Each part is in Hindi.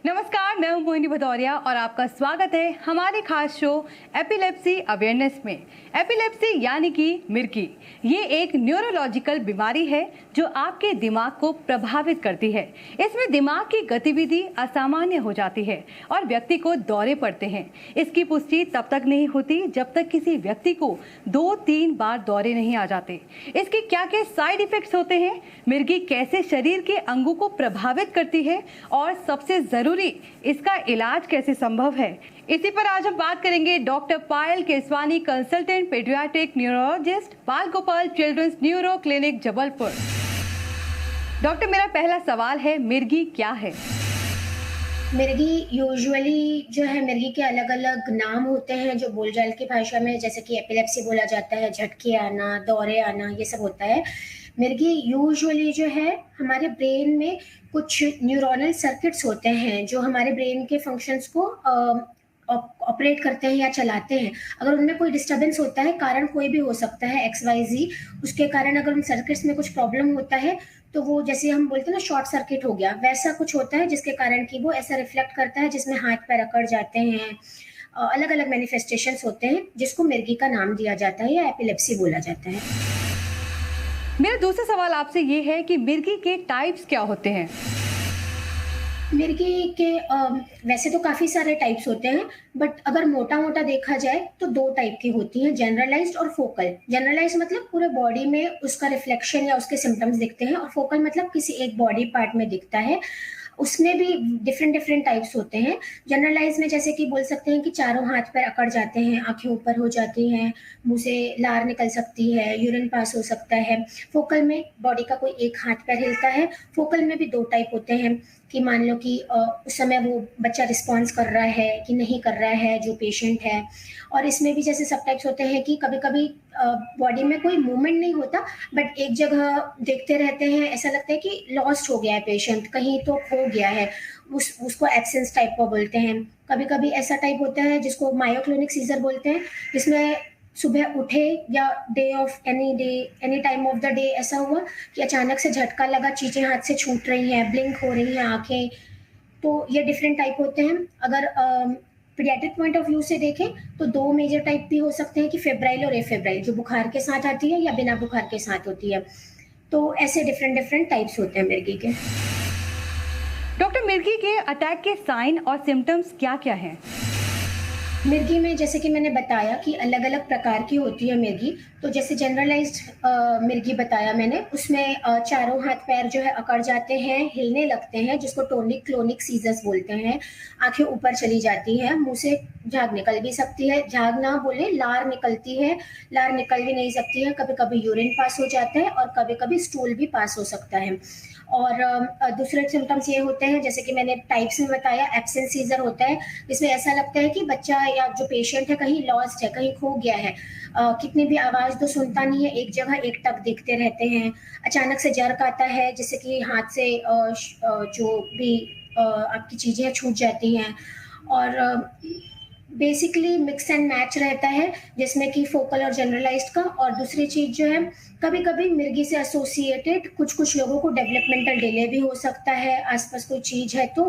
नमस्कार, मैं हूं मोहिनी भदौरिया और आपका स्वागत है हमारे खास शो एपिलेप्सी अवेयरनेस में। एपिलेप्सी यानी कि मिर्गी, ये एक न्यूरोलॉजिकल बीमारी है जो आपके दिमाग को प्रभावित करती है। इसमें दिमाग की गतिविधि असामान्य हो जाती है और व्यक्ति को दौरे पड़ते हैं। इसकी पुष्टि तब तक नहीं होती जब तक किसी व्यक्ति को 2-3 बार दौरे नहीं आ जाते। इसके क्या क्या साइड इफेक्ट्स होते हैं, मिर्गी कैसे शरीर के अंगों को प्रभावित करती है और सबसे जरूरी इसका इलाज कैसे संभव है, इसी पर आज हम बात करेंगे doctor Payal Keswani, consultant paediatric neurologist, Bal Gopal children's neuro clinic Jabalpur. Doctor, मेरा पहला सवाल है, मिर्गी क्या है? मिर्गी यूजुअली जो है, मिर्गी के अलग अलग नाम होते हैं जो बोलचाल की भाषा में, जैसे कि एपिलेप्सी बोला जाता है, झटके आना, दौरे आना, ये सब होता है। मिर्गी यूजुअली जो है हमारे ब्रेन में कुछ न्यूरोनल सर्किट्स होते हैं जो हमारे ब्रेन के फंक्शंस को ऑपरेट करते हैं या चलाते हैं। अगर उनमें कोई डिस्टर्बेंस होता है, कारण कोई भी हो सकता है, एक्स वाई जी, उसके कारण अगर उन सर्किट्स में कुछ प्रॉब्लम होता है तो वो, जैसे हम बोलते हैं ना, शॉर्ट सर्किट हो गया, वैसा कुछ होता है जिसके कारण कि वो ऐसा रिफ्लेक्ट करता है जिसमें हाथ पैर अकड़ जाते हैं। अलग अलग मैनिफेस्टेशंस होते हैं जिसको मिर्गी का नाम दिया जाता है या एपिलेप्सी बोला जाता है। मेरा दूसरा सवाल आपसे ये है कि मिर्गी के टाइप्स क्या होते हैं? मिर्गी के वैसे तो काफ़ी सारे टाइप्स होते हैं, बट अगर मोटा-मोटा देखा जाए तो 2 टाइप की होती हैं, जनरलाइज़्ड और फोकल। जनरलाइज़्ड मतलब पूरे बॉडी में उसका रिफ्लेक्शन या उसके सिम्पटम्स दिखते हैं, और फोकल मतलब किसी एक बॉडी पार्ट में दिखता है। उसमें भी डिफरेंट डिफरेंट टाइप्स होते हैं। जनरलाइज़ में जैसे कि बोल सकते हैं कि चारों हाथ पैर अकड़ जाते हैं, आँखें ऊपर हो जाती हैं, मुँह से लार निकल सकती है, यूरिन पास हो सकता है। फोकल में बॉडी का कोई एक हाथ पैर हिलता है। फोकल में भी 2 टाइप होते हैं कि मान लो कि उस समय वो बच्चा रिस्पॉन्स कर रहा है कि नहीं कर रहा है, जो पेशेंट है। और इसमें भी जैसे सब टाइप्स होते हैं कि कभी-कभी बॉडी में कोई मूवमेंट नहीं होता, बट एक जगह देखते रहते हैं, ऐसा लगता है कि लॉस्ट हो गया है पेशेंट, कहीं तो खो गया है। उसको एब्सेंस टाइप का बोलते हैं। कभी-कभी ऐसा टाइप होता है जिसको मायोक्लोनिक सीज़र बोलते हैं, जिसमें सुबह उठे या day of any day, any time of the day ऐसा हुआ कि अचानक से झटका लगा, चीज़ें हाथ से छूट रही हैं, ब्लिंक हो रही हैं आँखें। तो ये डिफरेंट टाइप होते हैं। अगर पीडियाट्रिक पॉइंट ऑफ व्यू से देखें तो 2 मेजर टाइप भी हो सकते हैं कि फेब्राइल और एफेब्राइल, जो बुखार के साथ आती है या बिना बुखार के साथ होती है। तो ऐसे डिफरेंट डिफरेंट टाइप्स होते हैं मिर्गी के। डॉक्टर, मिर्गी के अटैक के साइन और सिम्टम्स क्या-क्या हैं? मिर्गी में जैसे कि मैंने बताया कि अलग-अलग प्रकार की होती है मिर्गी। तो जैसे जनरलाइज़्ड मिर्गी बताया मैंने, उसमें चारों हाथ पैर जो है अकड़ जाते हैं, हिलने लगते हैं, जिसको टोनिक क्लोनिक सीज़र्स बोलते हैं। आँखें ऊपर चली जाती हैं, मुँह से झाग निकल भी सकती है, झाग ना बोलें, लार निकलती है, लार निकल भी नहीं सकती है, कभी-कभी यूरिन पास हो जाता है और कभी-कभी स्टूल भी पास हो सकता है। और दूसरे सिम्पटम्स ये होते हैं, जैसे कि मैंने टाइप्स में बताया, एब्सेंस सीज़र होता है, इसमें ऐसा लगता है कि बच्चा या जो पेशेंट है कहीं लॉस्ट है, कहीं खो गया है। कितनी भी आवाज़ तो सुनता नहीं है, एक जगह एकटक देखते रहते हैं। अचानक से जर्क आता है, जैसे कि हाथ से जो भी आपकी चीज़ें हैं छूट जाती हैं। और बेसिकली मिक्स एंड मैच रहता है, जिसमें कि फोकल और जनरलाइज्ड का। और दूसरी चीज़ जो है, कभी-कभी मिर्गी से एसोसिएटेड कुछ-कुछ लोगों को डेवलपमेंटल डिले भी हो सकता है, आस-पास कोई चीज़ है तो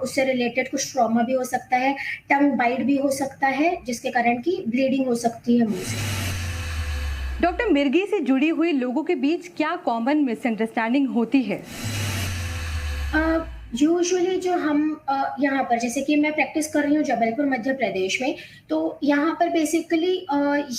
उससे रिलेटेड कुछ ट्रॉमा भी हो सकता है, टंग बाइट भी हो सकता है, जिसके कारण कि ब्लीडिंग हो सकती है मुँह से। डॉक्टर, मिर्गी से जुड़ी हुई लोगों के बीच क्या कॉमन मिसअंडरस्टैंडिंग होती है? यूजुअली जो हम यहाँ पर, जैसे कि मैं प्रैक्टिस कर रही हूँ जबलपुर मध्य प्रदेश में, तो यहाँ पर बेसिकली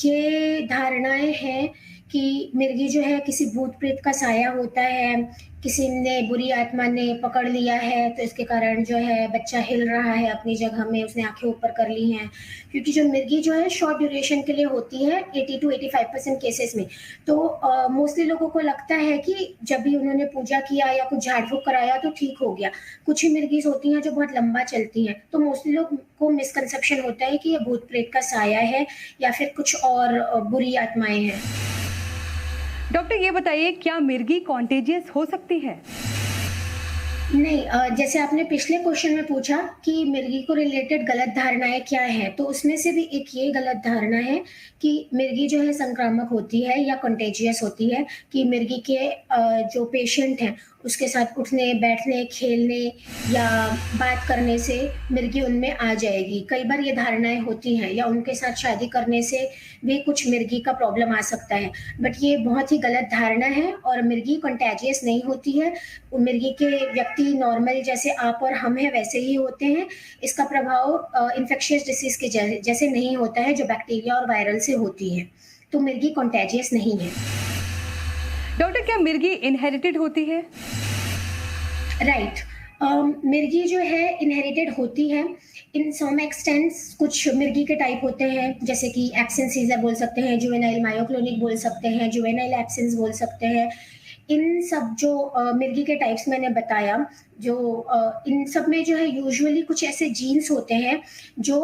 ये धारणाएँ हैं कि मिर्गी जो है किसी भूत-प्रेत का साया होता है, किसी ने, बुरी आत्मा ने पकड़ लिया है, तो इसके कारण जो है बच्चा हिल रहा है अपनी जगह में, उसने आँखें ऊपर कर ली हैं। क्योंकि जो मिर्गी जो है शॉर्ट ड्यूरेशन के लिए होती है 80 टू 85% केसेस में। तो मोस्टली लोगों को लगता है कि जब भी उन्होंने पूजा किया या कुछ झाड़-फूँक कराया तो ठीक हो गया। कुछ ही मिर्गीज़ होती हैं जो बहुत लंबा चलती हैं, तो मोस्टली लोग को मिसकंसेप्शन होता है कि ये भूत-प्रेत का साया है या फिर कुछ और बुरी आत्माएँ हैं। डॉक्टर, ये बताइए, क्या मिर्गी कॉन्टेजियस हो सकती है? नहीं, जैसे आपने पिछले क्वेश्चन में पूछा कि मिर्गी को रिलेटेड गलत धारणाएँ क्या हैं, तो उसमें से भी एक ये गलत धारणा है कि मिर्गी जो है संक्रामक होती है या कंटेजियस होती है, कि मिर्गी के जो पेशेंट हैं, उसके साथ उठने, बैठने, खेलने या बात करने से मिर्गी उनमें आ जाएगी। कई बार ये धारणाएँ होती हैं या उनके साथ शादी करने से भी कुछ मिर्गी का प्रॉब्लम आ सकता है। बट ये बहुत ही गलत धारणा है और मिर्गी कंटेजियस नहीं होती है। मिर्गी के व्यक्ति नॉर्मल जैसे आप और हम हैं वैसे ही होते हैं। इसका प्रभाव इन्फेक्शियस डिसीज़ के जैसे नहीं होता है जो बैक्टीरिया और वायरल से होती है। तो मिर्गी कंटेजियस नहीं है। डॉक्टर, क्या मिर्गी इनहेरिटेड होती है? राइट। मिर्गी जो है इनहेरिटेड होती है इन सम एक्सटेंट्स। कुछ मिर्गी के टाइप होते हैं जैसे कि एब्सेंस सीजर बोल सकते हैं, जुवेनाइल मायोक्लोनिक बोल सकते हैं, जुवेनाइल एब्सेंस बोल सकते हैं। इन सब जो मिर्गी के टाइप्स मैंने बताया, जो इन सब में जो है यूजुअली कुछ ऐसे जीन्स होते हैं जो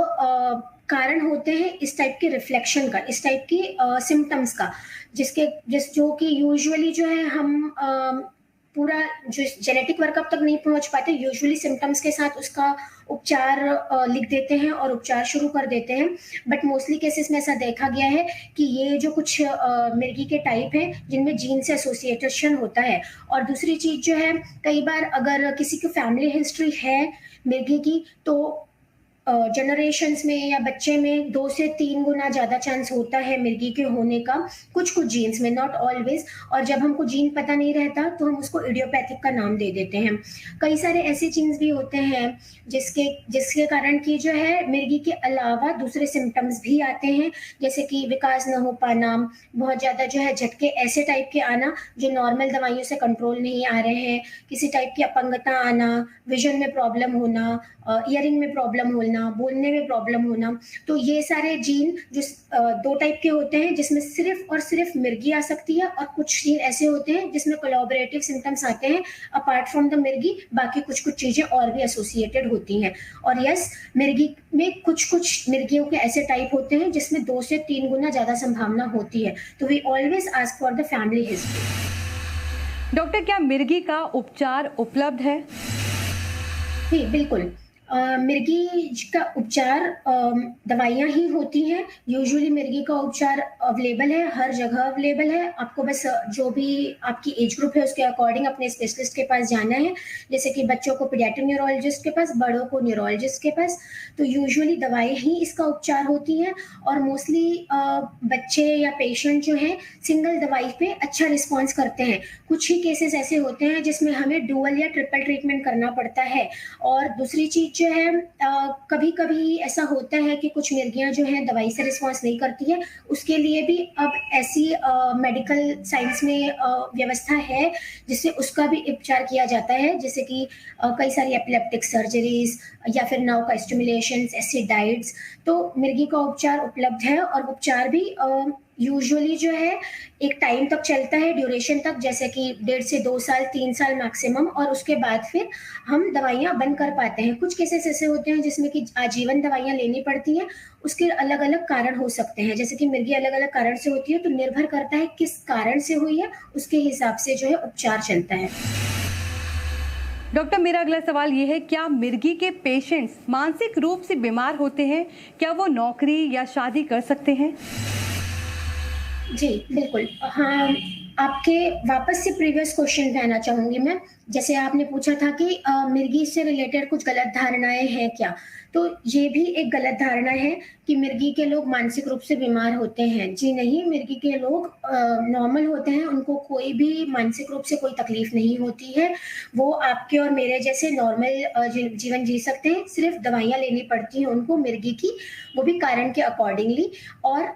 कारण होते हैं इस टाइप के रिफ्लेक्शन का, इस टाइप की सिम्टम्स का, जो कि यूजुअली जो है हम पूरा जो जेनेटिक वर्कअप तक नहीं पहुंच पाते, यूजुअली सिम्टम्स के साथ उसका उपचार लिख देते हैं और उपचार शुरू कर देते हैं। बट मोस्टली केसेस में ऐसा देखा गया है कि ये जो कुछ मिर्गी के टाइप हैं जिनमें जीन से एसोसिएशन होता है। और दूसरी चीज जो है, कई बार अगर किसी की फैमिली हिस्ट्री है मिर्गी की तो जनरेशंस में या बच्चे में 2 से 3 गुना ज़्यादा चांस होता है मिर्गी के होने का, कुछ-कुछ जीन्स में, नॉट ऑलवेज़। और जब हमको जीन पता नहीं रहता तो हम उसको इडियोपैथिक का नाम दे देते हैं। कई सारे ऐसे जीन्स भी होते हैं जिसके जिसके कारण कि जो है मिर्गी के अलावा दूसरे सिम्पटम्स भी आते हैं, जैसे कि विकास न हो पाना, बहुत ज़्यादा जो है झटके ऐसे टाइप के आना जो नॉर्मल दवाइयों से कंट्रोल नहीं आ रहे हैं, किसी टाइप की अपंगता आना, विज़न में प्रॉब्लम होना, ईयरिंग में प्रॉब्लम होना, बोलने में प्रॉब्लम होना। तो ये सारे जीन जो 2 टाइप के होते हैं जिसमें सिर्फ और सिर्फ मिर्गी आ सकती है, और कुछ जीन ऐसे होते हैं जिसमें कोलैबोरेटिव सिम्पटम्स आते हैं अपार्ट फ्रॉम द मिर्गी, बाकी कुछ-कुछ चीज़ें और भी एसोसिएटेड होती हैं। और यस, मिर्गी में कुछ-कुछ मिर्गियों के ऐसे टाइप होते हैं जिसमें 2 से 3 गुना ज़्यादा संभावना होती है। तो we always ask for the family history. Doctor, क्या मिर्गी का उपचार उपलब्ध है? जी, बिल्कुल। मिर्गी का उपचार दवाइयाँ ही होती हैं। यूजुअली मिर्गी का उपचार अवेलेबल है, हर जगह अवेलेबल है। आपको बस जो भी आपकी एज ग्रुप है उसके अकॉर्डिंग अपने स्पेशलिस्ट के पास जाना है। जैसे कि बच्चों को पीडियाट्रिक न्यूरोलॉजिस्ट के पास, बड़ों को न्यूरोलॉजिस्ट के पास। तो यूजुअली दवाएँ ही इसका उपचार होती हैं और मोस्टली बच्चे या पेशेंट जो हैं सिंगल दवाई पे अच्छा रिस्पॉन्स करते हैं। कुछ ही केसेस ऐसे होते हैं जिसमें हमें डुअल या ट्रिपल ट्रीटमेंट करना पड़ता है। और दूसरी चीज़ जो है, कभी-कभी ऐसा होता है कि कुछ मिर्गियाँ जो हैं दवाई से रिस्पॉन्स नहीं करती है, उसके लिए भी अब ऐसी मेडिकल साइंस में व्यवस्था है जिससे उसका भी उपचार किया जाता है। जैसे कि कई सारी एपिलेप्टिक सर्जरीज़ या फिर नर्व का स्टिमुलेशंस, एसिडाइड्स। तो मिर्गी का उपचार उपलब्ध है और उपचार भी यूजुअली जो है एक टाइम तक चलता है, ड्यूरेशन तक, जैसे कि 1.5 से 2 साल, 3 साल मैक्सिमम, और उसके बाद फिर हम दवाइयाँ बंद कर पाते हैं। कुछ केसेस ऐसे होते हैं जिसमें कि आजीवन दवाइयाँ लेनी पड़ती हैं, उसके अलग-अलग कारण हो सकते हैं। जैसे कि मिर्गी अलग-अलग कारण से होती है, तो निर्भर करता है किस कारण से हुई है, उसके हिसाब से जो है उपचार चलता है। डॉक्टर, मेरा अगला सवाल ये है, क्या मिर्गी के पेशेंट्स मानसिक रूप से बीमार होते हैं? क्या वो नौकरी या शादी कर सकते हैं? जी, बिल्कुल। हाँ, आपके वापस से प्रीवियस क्वेश्चन पे आना चाहूँगी मैं। जैसे आपने पूछा था कि मिर्गी से रिलेटेड कुछ गलत धारणाएँ हैं क्या? तो ये भी एक गलत धारणा है कि मिर्गी के लोग मानसिक रूप से बीमार होते हैं। जी नहीं, मिर्गी के लोग नॉर्मल होते हैं, उनको कोई भी मानसिक रूप से कोई तकलीफ नहीं होती है। वो आपके और मेरे जैसे नॉर्मल जीवन जी सकते हैं, सिर्फ़ दवाइयाँ लेनी पड़ती हैं उनको मिर्गी की, वो भी कारण के अकॉर्डिंगली। और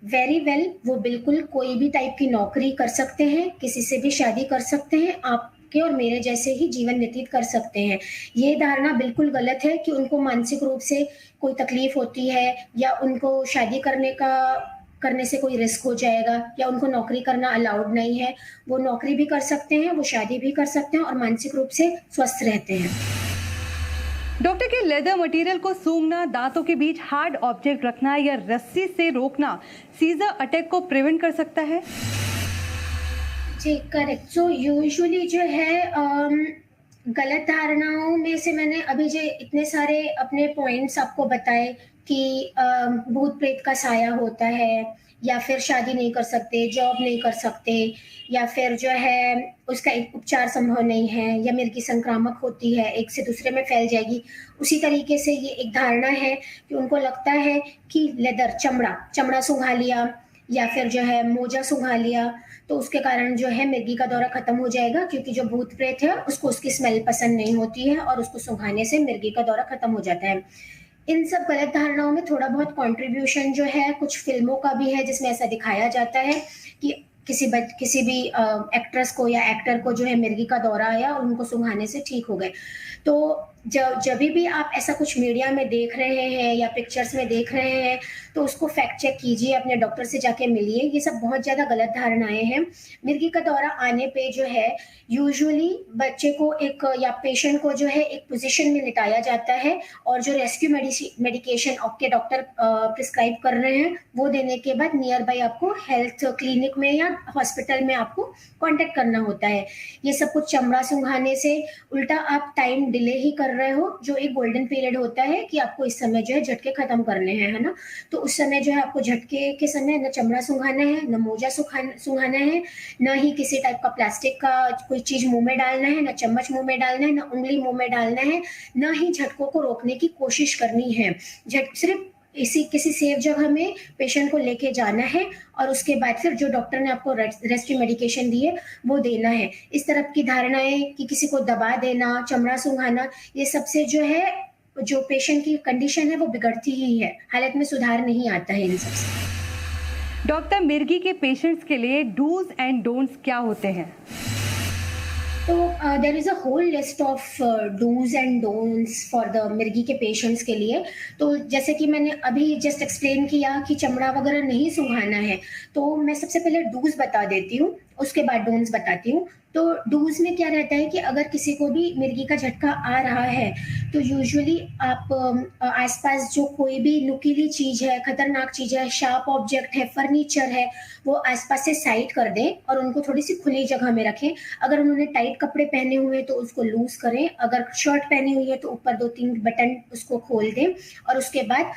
वेरी वेल, वो बिल्कुल कोई भी टाइप की नौकरी कर सकते हैं, किसी से भी शादी कर सकते हैं, आपके और मेरे जैसे ही जीवन व्यतीत कर सकते हैं। ये धारणा बिल्कुल गलत है कि उनको मानसिक रूप से कोई तकलीफ होती है या उनको शादी करने से कोई रिस्क हो जाएगा या उनको नौकरी करना अलाउड नहीं है। वो नौकरी भी कर सकते हैं, वो शादी भी कर सकते हैं और मानसिक रूप से स्वस्थ रहते हैं। डॉक्टर, के लेदर मटेरियल को सूंघना, दांतों के बीच हार्ड ऑब्जेक्ट रखना या रस्सी से रोकना सीजर अटैक को प्रिवेंट कर सकता है? जी, करेक्ट। सो यूजुअली जो है गलत धारणाओं में से मैंने अभी जो इतने सारे अपने पॉइंट्स आपको बताए कि भूत प्रेत का साया होता है या फिर शादी नहीं कर सकते, जॉब नहीं कर सकते, या फिर जो है उसका एक उपचार संभव नहीं है, या मिर्गी संक्रामक होती है, एक से दूसरे में फैल जाएगी। उसी तरीके से ये एक धारणा है कि उनको लगता है कि लेदर, चमड़ा चमड़ा सूंघा लिया या फिर जो है मोजा सूंघा लिया, तो उसके कारण जो है मिर्गी का दौरा खत्म हो जाएगा, क्योंकि जो भूत प्रेत है उसको उसकी स्मेल पसंद नहीं होती है और उसको सूंघाने से मिर्गी का दौरा खत्म हो जाता है। इन सब गलत धारणाओं में थोड़ा बहुत कंट्रीब्यूशन जो है कुछ फिल्मों का भी है, जिसमें ऐसा दिखाया जाता है कि किसी भी एक्ट्रेस को या एक्टर को जो है मिर्गी का दौरा आया और उनको सूंघाने से ठीक हो गए। तो जब भी आप ऐसा कुछ मीडिया में देख रहे हैं या पिक्चर्स में देख रहे हैं, तो उसको फैक्ट चेक कीजिए, अपने डॉक्टर से जाके मिलिए। ये सब बहुत ज़्यादा गलत धारणाएं हैं। मिर्गी का दौरा आने पे जो है यूजुअली बच्चे को एक या पेशेंट को जो है एक पोजीशन में लिटाया जाता है, और जो रेस्क्यू मेडिकेशन आपके डॉक्टर प्रिस्क्राइब कर रहे हैं वो देने के बाद नियर बाई आपको हेल्थ क्लिनिक में या हॉस्पिटल में आपको कांटेक्ट करना होता है। ये सब कुछ चमड़ा सूंघाने से उल्टा आप टाइम डिले ही कर रहे हो, जो एक गोल्डन पीरियड होता है कि आपको इस समय जो है झटके खत्म करने हैं, है ना। तो उस समय जो है आपको झटके के समय न चमड़ा सूंघाना है, न मोजा सूंघाना है, न ही किसी टाइप का प्लास्टिक का कोई चीज मुंह में डालना है, न चम्मच मुंह में डालना है, न उंगली मुंह में डालना है, न ही झटकों को रोकने की कोशिश करनी है। सिर्फ किसी सेफ जगह में पेशेंट को लेके जाना है, और उसके बाद फिर जो डॉक्टर ने आपको रेस्क्यू मेडिकेशन दी है वो देना है। इस तरह की धारणाएं कि किसी को दबा देना, चमड़ा सूंघाना, ये सबसे जो है जो पेशेंट की कंडीशन है वो बिगड़ती ही है, हालत में सुधार नहीं आता है इन सबसे। डॉक्टर, मिर्गी के पेशेंट्स के लिए डूज एंड डोंट्स क्या होते हैं? तो there is a whole list of dos and don'ts for the मिर्गी के पेशेंट्स के लिए। तो जैसे कि मैंने अभी जस्ट एक्सप्लेन किया कि चमड़ा वगैरह नहीं सूंघाना है, तो मैं सबसे पहले डूज बता देती हूँ, उसके बाद डोंट्स बताती हूँ। तो डूज में क्या रहता है कि अगर किसी को भी मिर्गी का झटका आ रहा है, तो यूजुअली आप आसपास जो कोई भी नुकीली चीज है, खतरनाक चीज है, शार्प ऑब्जेक्ट है, फर्नीचर है, वो आसपास से साइड कर दें और उनको थोड़ी सी खुली जगह में रखें। अगर उन्होंने टाइट कपड़े पहने हुए हैं तो उसको लूज करें, अगर शर्ट पहनी हुई है तो ऊपर 2-3 बटन उसको खोल दें, और उसके बाद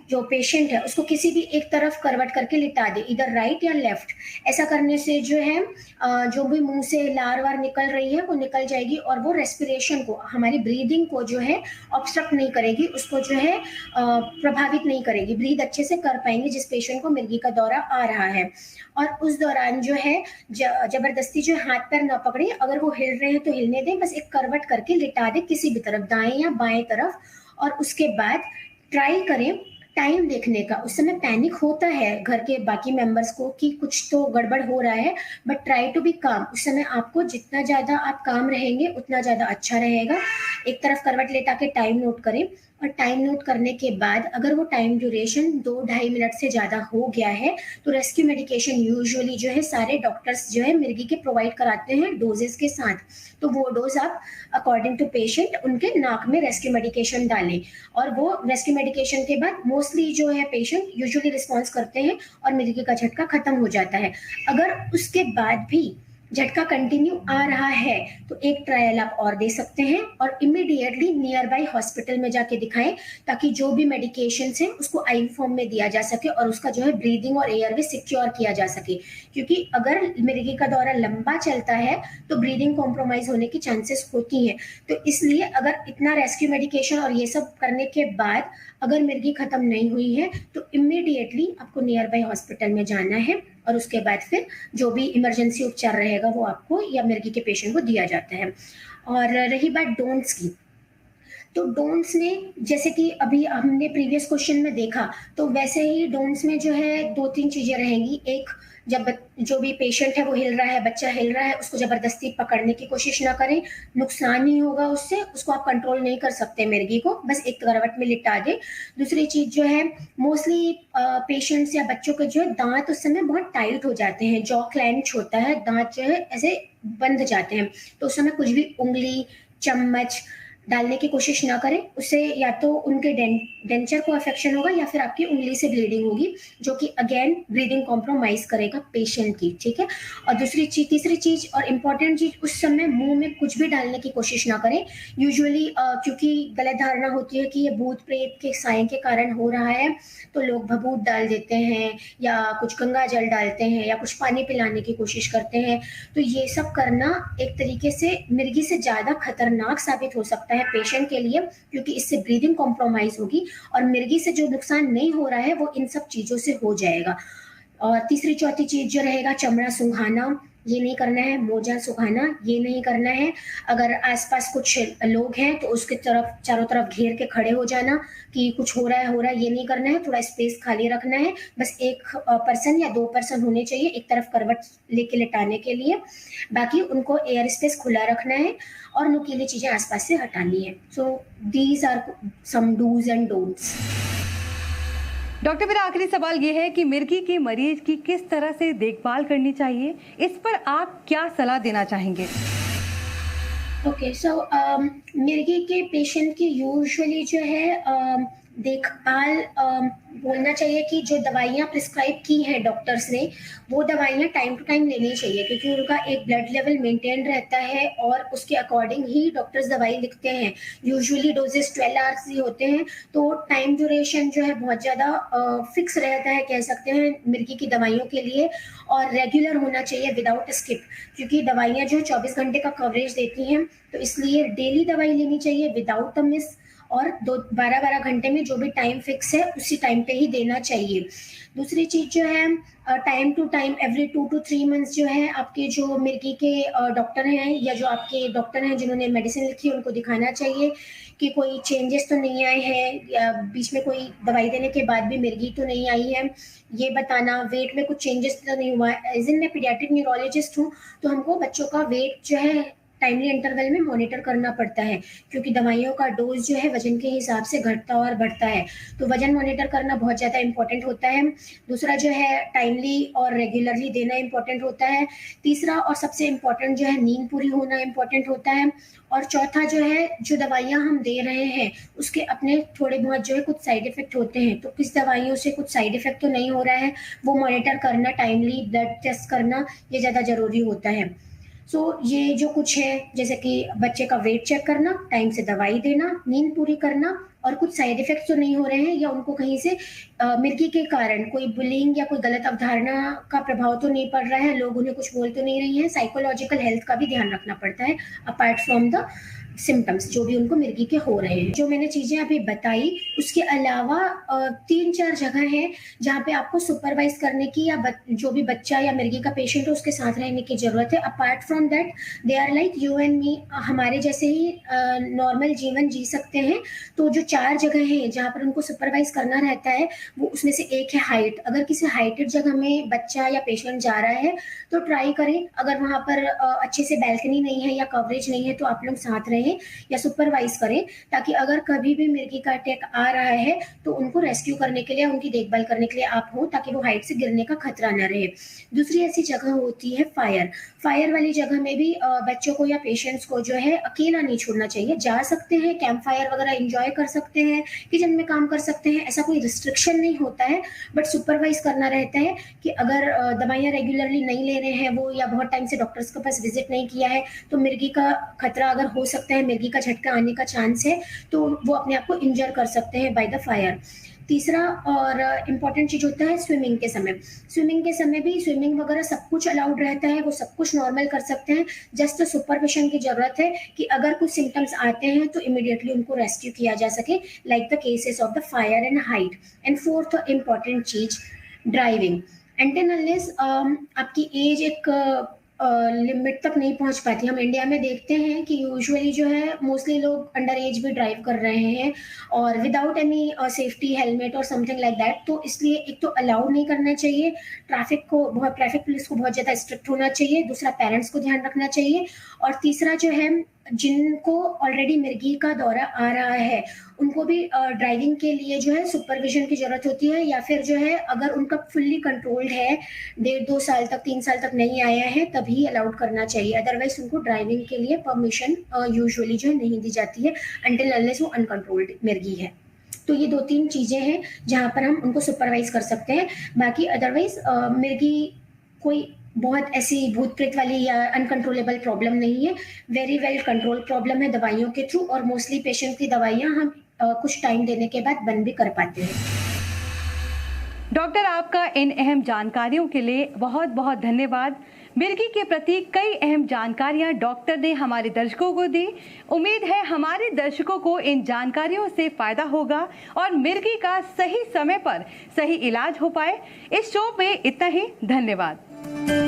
जो पेशेंट है उसको किसी भी एक तरफ करवट करके लिटा दे, इधर राइट या लेफ्ट। ऐसा करने से जो है जो भी मुंह से लार वार निकल रही है वो निकल जाएगी, और वो रेस्पिरेशन को, हमारी ब्रीदिंग को जो है ऑब्स्ट्रक्ट नहीं करेगी, उसको जो है प्रभावित नहीं करेगी, ब्रीद अच्छे से कर पाएंगे जिस पेशेंट को मिर्गी का दौरा आ रहा है। और उस दौरान जो है जबरदस्ती जो हाथ पैर ना पकड़े, अगर वो हिल रहे हैं तो हिलने दें, बस एक करवट करके लिटा दे किसी भी तरफ, दाएं या बाएं तरफ। और उसके बाद ट्राई करें टाइम देखने का। उस समय पैनिक होता है घर के बाकी मेंबर्स को कि कुछ तो गड़बड़ हो रहा है, बट ट्राई टू बी काम। उस समय आपको जितना ज्यादा आप काम रहेंगे उतना ज्यादा अच्छा रहेगा। एक तरफ करवट लेटा के टाइम नोट करें, और टाइम नोट करने के बाद अगर वो टाइम ड्यूरेशन 2-2.5 मिनट से ज्यादा हो गया है, तो रेस्क्यू मेडिकेशन यूजुअली जो है सारे डॉक्टर्स जो है मिर्गी के प्रोवाइड कराते हैं डोजेस के साथ। तो वो डोज आप अकॉर्डिंग टू पेशेंट उनके नाक में रेस्क्यू मेडिकेशन डालें, और वो रेस्क्यू मेडिकेशन के बाद मोस्टली जो है पेशेंट यूजुअली रिस्पॉन्स करते हैं और मिर्गी का झटका खत्म हो जाता है। अगर उसके बाद भी झटका कंटिन्यू आ रहा है तो एक ट्रायल आप और दे सकते हैं, और इमीडिएटली नियर बाई हॉस्पिटल में जाके दिखाएं, ताकि जो भी मेडिकेशन है उसको आई फॉर्म में दिया जा सके और उसका जो है ब्रीदिंग और एयरवे सिक्योर किया जा सके। क्योंकि अगर मिर्गी का दौरा लंबा चलता है तो ब्रीदिंग कॉम्प्रोमाइज होने की चांसेस होती हैं। तो इसलिए अगर इतना रेस्क्यू मेडिकेशन और ये सब करने के बाद अगर मिर्गी खत्म नहीं हुई है तो इमीडिएटली आपको नियर बाई हॉस्पिटल में जाना है, और उसके बाद फिर जो भी इमरजेंसी उपचार रहेगा वो आपको या मिर्गी के पेशेंट को दिया जाता है। और रही बात डोंट्स की, तो डोंट्स में जैसे कि अभी हमने प्रीवियस क्वेश्चन में देखा, तो वैसे ही डोंट्स में जो है 2-3 चीजें रहेंगी। एक, जब जो भी पेशेंट है वो हिल रहा है, बच्चा हिल रहा है, उसको जबरदस्ती पकड़ने की कोशिश ना करें, नुकसान ही होगा उससे, उसको आप कंट्रोल नहीं कर सकते मिर्गी को, बस एक करवट में लिटा दे। दूसरी चीज जो है, मोस्टली पेशेंट्स या बच्चों के जो है दांत उस समय बहुत टाइट हो जाते हैं, जॉ क्लेंच होता है, दांत जो है ऐसे बंध जाते हैं, तो उस समय कुछ भी उंगली, चम्मच, डालने की कोशिश ना करें। उससे या तो उनके डेंचर को अफेक्शन होगा या फिर आपकी उंगली से ब्लीडिंग होगी, जो कि अगेन ब्रीदिंग कॉम्प्रोमाइज करेगा पेशेंट की, ठीक है। और तीसरी चीज और इम्पोर्टेंट चीज, उस समय मुंह में कुछ भी डालने की कोशिश ना करें। यूजुअली क्योंकि गलत धारणा होती है कि ये भूत प्रेत के साए के कारण हो रहा है, तो लोग भभूत डाल देते हैं या कुछ गंगा जल डालते हैं या कुछ पानी पिलाने की कोशिश करते हैं। तो ये सब करना एक तरीके से मिर्गी से ज़्यादा खतरनाक साबित हो सकता है पेशेंट के लिए, क्योंकि इससे ब्रीदिंग कॉम्प्रोमाइज होगी और मिर्गी से जो नुकसान नहीं हो रहा है वो इन सब चीज़ों से हो जाएगा। और तीसरी चौथी चीज जो रहेगा, चमड़ा सुंघाना ये नहीं करना है, मोजा सुखाना ये नहीं करना है। अगर आसपास कुछ लोग हैं तो उसके तरफ चारों तरफ घेर के खड़े हो जाना कि कुछ हो रहा है ये नहीं करना है। थोड़ा स्पेस खाली रखना है, बस एक पर्सन या 2 पर्सन होने चाहिए एक तरफ करवट लेके लेटाने के लिए। बाकी उनको एयर स्पेस खुला रखना है और नुकीली चीजें आसपास से हटानी है। So these are some dos and don'ts. Doctor, मेरा आखिरी सवाल ये है कि मिर्गी के मरीज की किस तरह से देखभाल करनी चाहिए, इस पर आप क्या सलाह देना चाहेंगे? ओके, सो मिर्गी के पेशेंट की यूजुअली जो है देखभाल बोलना चाहिए कि जो दवाइयाँ प्रिस्क्राइब की हैं डॉक्टर्स ने, वो दवाइयाँ टाइम टू टाइम लेनी चाहिए, क्योंकि उनका एक ब्लड लेवल मेंटेन रहता है और उसके अकॉर्डिंग ही डॉक्टर्स दवाई लिखते हैं। यूजुअली डोजेस 12 आवर्स ही होते हैं, तो टाइम ड्यूरेशन जो है बहुत ज़्यादा फिक्स रहता है कह सकते हैं मिर्गी की दवाइयों के लिए। और रेगुलर होना चाहिए विदाउट स्किप, क्योंकि दवाइयाँ जो है 24 घंटे का कवरेज देती हैं, तो इसलिए डेली दवाई लेनी चाहिए विदाउट अ मिस। और 12-12 घंटे में जो भी टाइम फिक्स है उसी टाइम पे ही देना चाहिए। दूसरी चीज जो है, time to time every 2 to 3 months जो है आपके जो मिर्गी के डॉक्टर हैं या जो आपके डॉक्टर हैं जिन्होंने मेडिसिन लिखी है उनको दिखाना चाहिए कि कोई चेंजेस तो नहीं आए हैं या बीच में कोई दवाई देने के बाद भी मिर्गी तो नहीं आई है, ये बताना। वेट में कुछ चेंजेस तो नहीं हुआ है। एज इन मैं पीडियाट्रिक न्यूरोलॉजिस्ट हूँ, तो हमको बच्चों का वेट जो है टाइमली इंटरवल में मॉनिटर करना पड़ता है, क्योंकि दवाइयों का डोज जो है वजन के हिसाब से घटता और बढ़ता है, तो वजन मॉनिटर करना बहुत ज़्यादा इंपॉर्टेंट होता है। दूसरा जो है टाइमली और रेगुलरली देना इंपॉर्टेंट होता है। तीसरा और सबसे इम्पॉर्टेंट जो है नींद पूरी होना इंपॉर्टेंट होता है। और चौथा जो है, जो दवाइयाँ हम दे रहे हैं उसके अपने थोड़े बहुत जो है कुछ साइड इफेक्ट होते हैं, तो किस दवाइयों से कुछ साइड इफेक्ट तो नहीं हो रहा है वो मॉनिटर करना, टाइमली ब्लड टेस्ट करना, ये ज़्यादा ज़रूरी होता है। सो ये जो कुछ है, जैसे कि बच्चे का वेट चेक करना, टाइम से दवाई देना, नींद पूरी करना, और कुछ साइड इफेक्ट्स तो नहीं हो रहे हैं या उनको कहीं से मिर्गी के कारण कोई बुलिंग या कोई गलत अवधारणा का प्रभाव तो नहीं पड़ रहा है, लोग उन्हें कुछ बोल तो नहीं रही हैं। साइकोलॉजिकल हेल्थ का भी ध्यान रखना पड़ता है अपार्ट फ्रॉम द सिम्टम्स जो भी उनको मिर्गी के हो रहे हैं। जो मैंने चीजें अभी बताई, उसके अलावा 3-4 जगह हैं जहाँ पे आपको सुपरवाइज करने की या जो भी बच्चा या मिर्गी का पेशेंट है उसके साथ रहने की जरूरत है। Apart from that they are like you and me, हमारे जैसे ही नॉर्मल जीवन जी सकते हैं। तो जो 4 जगह हैं जहाँ पर उनको सुपरवाइज करना रहता है, वो उसमें से एक है हाइट। अगर किसी हाइटेड जगह में बच्चा या पेशेंट जा रहा है तो ट्राई करें, अगर वहाँ पर अच्छे से बैल्कनी नहीं है या कवरेज नहीं है तो आप लोग साथ रहें या सुपरवाइज करें, ताकि अगर कभी भी मिर्गी का अटैक आ रहा है तो उनको रेस्क्यू करने के लिए, उनकी देखभाल करने के लिए आप हो, ताकि वो हाइट से गिरने का खतरा न रहे। दूसरी ऐसी जगह होती है फायर वाली जगह में भी बच्चों को या पेशेंट्स को जो है अकेला नहीं छोड़ना चाहिए। जा सकते हैं, कैंप फायर वगैरह एंजॉय कर सकते हैं, किचन में काम कर सकते हैं, ऐसा कोई रिस्ट्रिक्शन नहीं होता है, बट सुपरवाइज करना रहता है कि अगर दवाइयाँ रेगुलरली नहीं ले रहे हैं वो, या बहुत टाइम से डॉक्टर्स के पास विजिट नहीं किया है, तो मिर्गी का खतरा अगर हो सकता है, मिर्गी का झटका आने का चांस है, तो वो अपने आप को इंजर कर सकते हैं बाय द फायर। तीसरा और इम्पॉर्टेंट चीज होता है स्विमिंग के समय भी स्विमिंग वगैरह सब कुछ अलाउड रहता है, वो सब कुछ नॉर्मल कर सकते हैं। जस्ट सुपरविजन की जरूरत है कि अगर कुछ सिम्टम्स आते हैं तो इमीडिएटली उनको रेस्क्यू किया जा सके, like the cases of the fire and height. And fourth important चीज, ड्राइविंग। एंटिल अनलेस आपकी एज एक लिमिट तक नहीं पहुंच पाती। हम इंडिया में देखते हैं कि यूजुअली जो है मोस्टली लोग अंडर एज भी ड्राइव कर रहे हैं और विदाउट एनी सेफ्टी हेलमेट और समथिंग लाइक दैट, तो इसलिए एक तो अलाउड नहीं करना चाहिए। ट्रैफिक पुलिस को बहुत ज़्यादा स्ट्रिक्ट होना चाहिए। दूसरा, पेरेंट्स को ध्यान रखना चाहिए। और तीसरा जो है, जिनको ऑलरेडी मिर्गी का दौरा आ रहा है, उनको भी ड्राइविंग के लिए जो है सुपरविज़न की ज़रूरत होती है, या फिर जो है अगर उनका फुल्ली कंट्रोल्ड है, 1.5-2 साल तक, 3 साल तक नहीं आया है, तभी अलाउड करना चाहिए। अदरवाइज़ उनको ड्राइविंग के लिए परमिशन यूजुअली जो है नहीं दी जाती है अंटिल अनलेस वो अनकंट्रोल्ड मिर्गी है। तो ये 2-3 चीज़ें हैं जहाँ पर हम उनको सुपरवाइज़ कर सकते हैं। बाकी अदरवाइज़ मिर्गी कोई बहुत ऐसी भूत प्रेत वाली या अनकंट्रोलेबल प्रॉब्लम नहीं है। वेरी वेल कंट्रोल प्रॉब्लम है दवाइयों के थ्रू, और मोस्टली पेशेंट की दवाइयाँ हम कुछ टाइम देने के बाद बंद भी कर पाते हैं। डॉक्टर, आपका इन अहम जानकारियों के लिए बहुत बहुत धन्यवाद। मिर्गी के प्रति कई अहम जानकारियां डॉक्टर ने हमारे दर्शकों को दी। उम्मीद है हमारे दर्शकों को इन जानकारियों से फायदा होगा और मिर्गी का सही समय पर सही इलाज हो पाए। इस शो पे इतना ही। धन्यवाद।